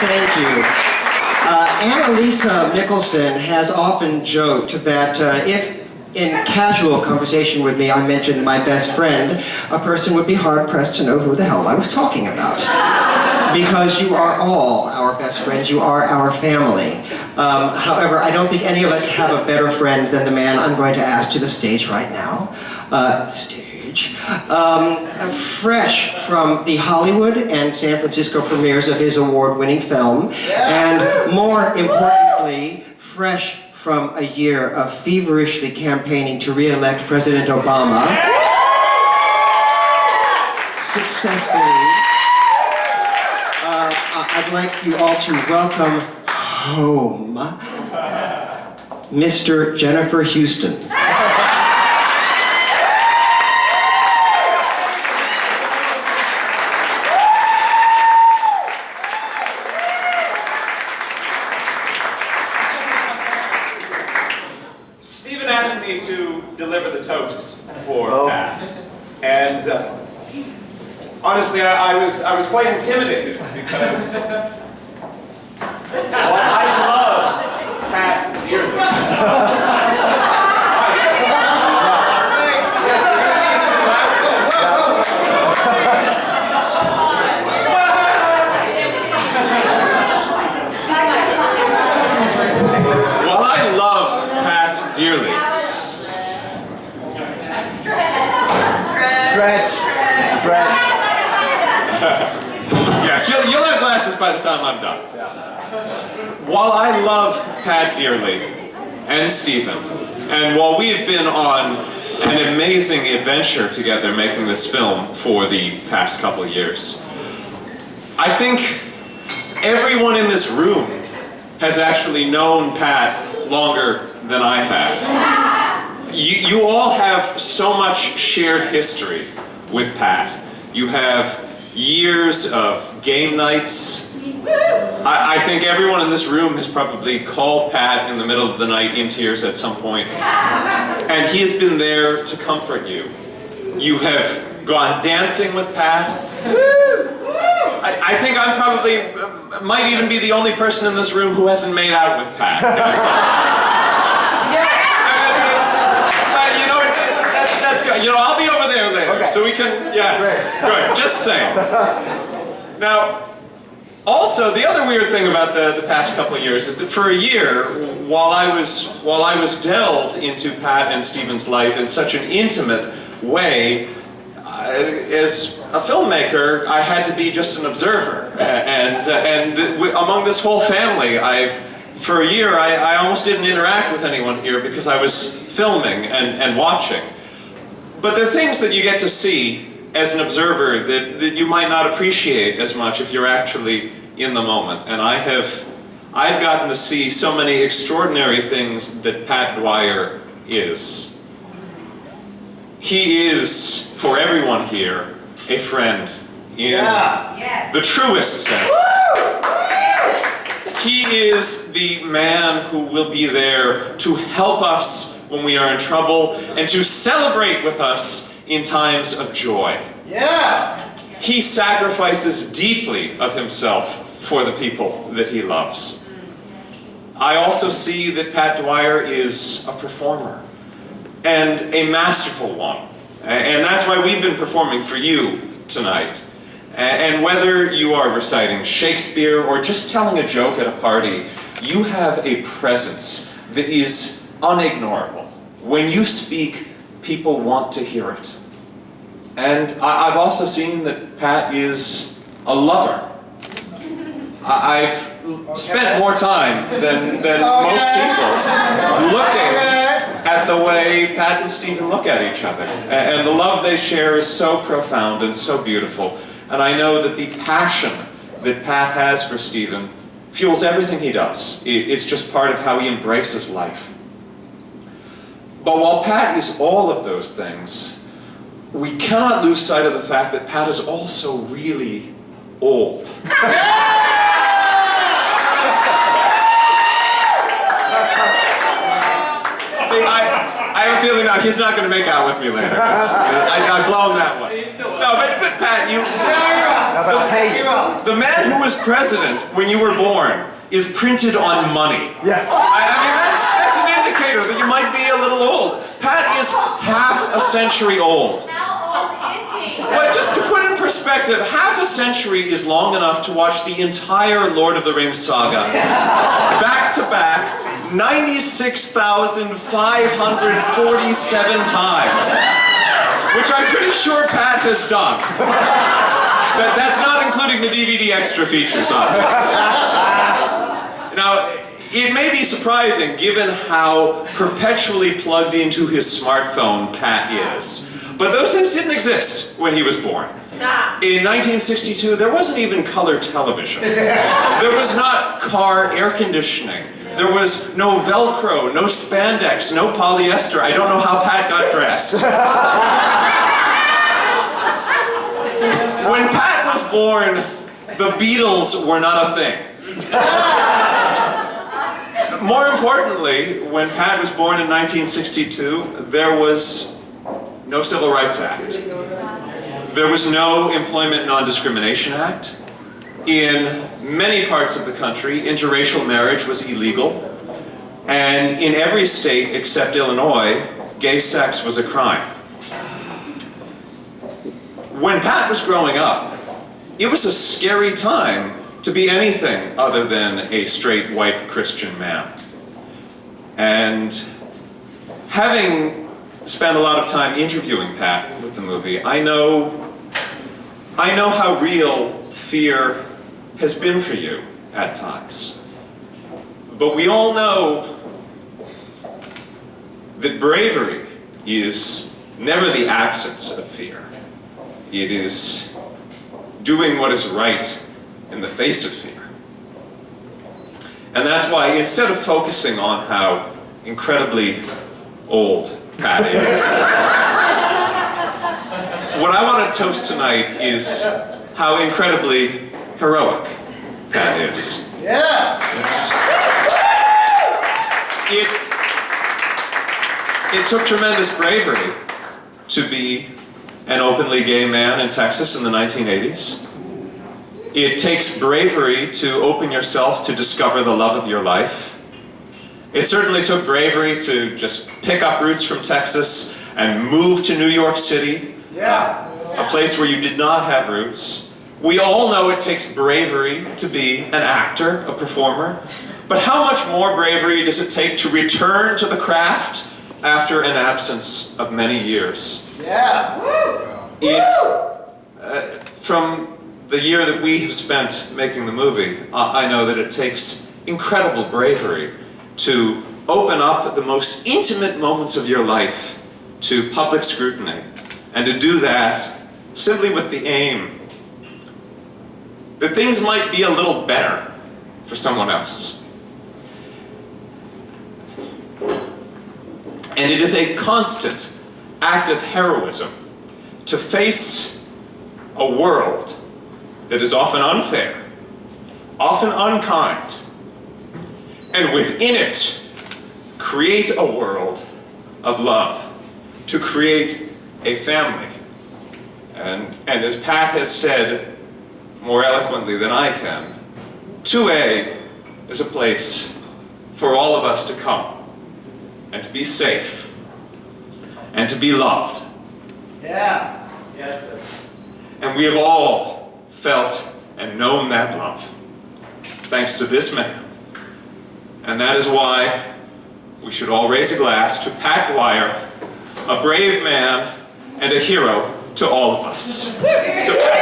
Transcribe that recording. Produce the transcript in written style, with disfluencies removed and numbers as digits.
Thank you. Annalisa Mickelson has often joked that if in casual conversation with me I mentioned my best friend, a person would be hard-pressed to know who the hell I was talking about. Because you are all our best friends, you are our family. However, I don't think any of us have a better friend than the man I'm going to ask to the stage right now. Fresh from the Hollywood and San Francisco premieres of his award-winning film, and more importantly, fresh from a year of feverishly campaigning to re-elect President Obama, successfully, I'd like you all to welcome home Mr. Jennifer Houston. Stephen asked me to deliver the toast for Pat, and honestly, I was quite intimidated because I love Pat dearly. While I love Pat dearly, Stretch. yes, you'll have glasses by the time I'm done. While I love Pat dearly, and Stephen, and while we have been on an amazing adventure together making this film for the past couple of years, I think everyone in this room has actually known Pat longer than I have. You all have so much shared history with Pat. You have years of game nights. I think everyone in this room has probably called Pat in the middle of the night in tears at some point. And he has been there to comfort you. You have gone dancing with Pat. I think I'm probably, might even be the only person in this room who hasn't made out with Pat. I'll be over there later, so we can, yes, good, just saying. Now, also, the other weird thing about the past couple of years is that for a year, while I was delved into Pat and Stephen's life in such an intimate way, as a filmmaker, I had to be just an observer. And among this whole family, for a year, I almost didn't interact with anyone here because I was filming and watching. But there are things that you get to see as an observer that you might not appreciate as much if you're actually in the moment. And I've gotten to see so many extraordinary things that Pat Dwyer is. He is, for everyone here, a friend in the truest sense. He is the man who will be there to help us when we are in trouble and to celebrate with us in times of joy. He sacrifices deeply of himself for the people that he loves. I also see that Pat Dwyer is a performer, and a masterful one. And that's why we've been performing for you tonight. And whether you are reciting Shakespeare or just telling a joke at a party, you have a presence that is unignorable. When you speak, people want to hear it. And I've also seen that Pat is a lover. I've spent more time than most people looking at the way Pat and Stephen look at each other. And the love they share is so profound and so beautiful. And I know that the passion that Pat has for Stephen fuels everything he does. It's just part of how he embraces life. But while Pat is all of those things, we cannot lose sight of the fact that Pat is also really old. See, I have a feeling No, he's not going to make out with me later. I've blown that one. No, but Pat, the man who was president when you were born is printed on money. Yeah. I mean, that's an indicator that you might be a little old. Pat is half a century old. How old is he? But just to put in perspective, half a century is long enough to watch the entire Lord of the Rings saga back to back 96,547 times, which I'm pretty sure Pat has done. But that's not including the DVD extra features, obviously. Now, it may be surprising given how perpetually plugged into his smartphone Pat is, but those things didn't exist when he was born. In 1962, there wasn't even color television. There was not car air conditioning. There was no Velcro, no spandex, no polyester. I don't know how Pat got dressed. When Pat was born, the Beatles were not a thing. More importantly, when Pat was born in 1962, there was no Civil Rights Act. There was no Employment Non-Discrimination Act. In many parts of the country, interracial marriage was illegal. And in every state except Illinois, gay sex was a crime. When Pat was growing up, it was a scary time to be anything other than a straight white Christian man. And having spent a lot of time interviewing Pat with the movie, I know how real fear has been for you at times. But we all know that bravery is never the absence of fear. It is doing what is right in the face of fear. And that's why instead of focusing on how incredibly old Pat is, what I want to toast tonight is how incredibly heroic Pat is. Yeah. It took tremendous bravery to be an openly gay man in Texas in the 1980s. It takes bravery to open yourself to discover the love of your life. It certainly took bravery to just pick up roots from Texas and move to New York City, a place where you did not have roots. We all know it takes bravery to be an actor, a performer. But how much more bravery does it take to return to the craft after an absence of many years? Yeah. From the year that we have spent making the movie, I know that it takes incredible bravery to open up the most intimate moments of your life to public scrutiny, and to do that simply with the aim that things might be a little better for someone else. And it is a constant act of heroism to face a world that is often unfair, often unkind, and within it, create a world of love, to create a family. And as Pat has said more eloquently than I can, 2A is a place for all of us to come and to be safe and to be loved. Yeah. Yes. And we have all felt and known that love, thanks to this man. And that is why we should all raise a glass to Pat Dwyer, a brave man and a hero to all of us. To Pat.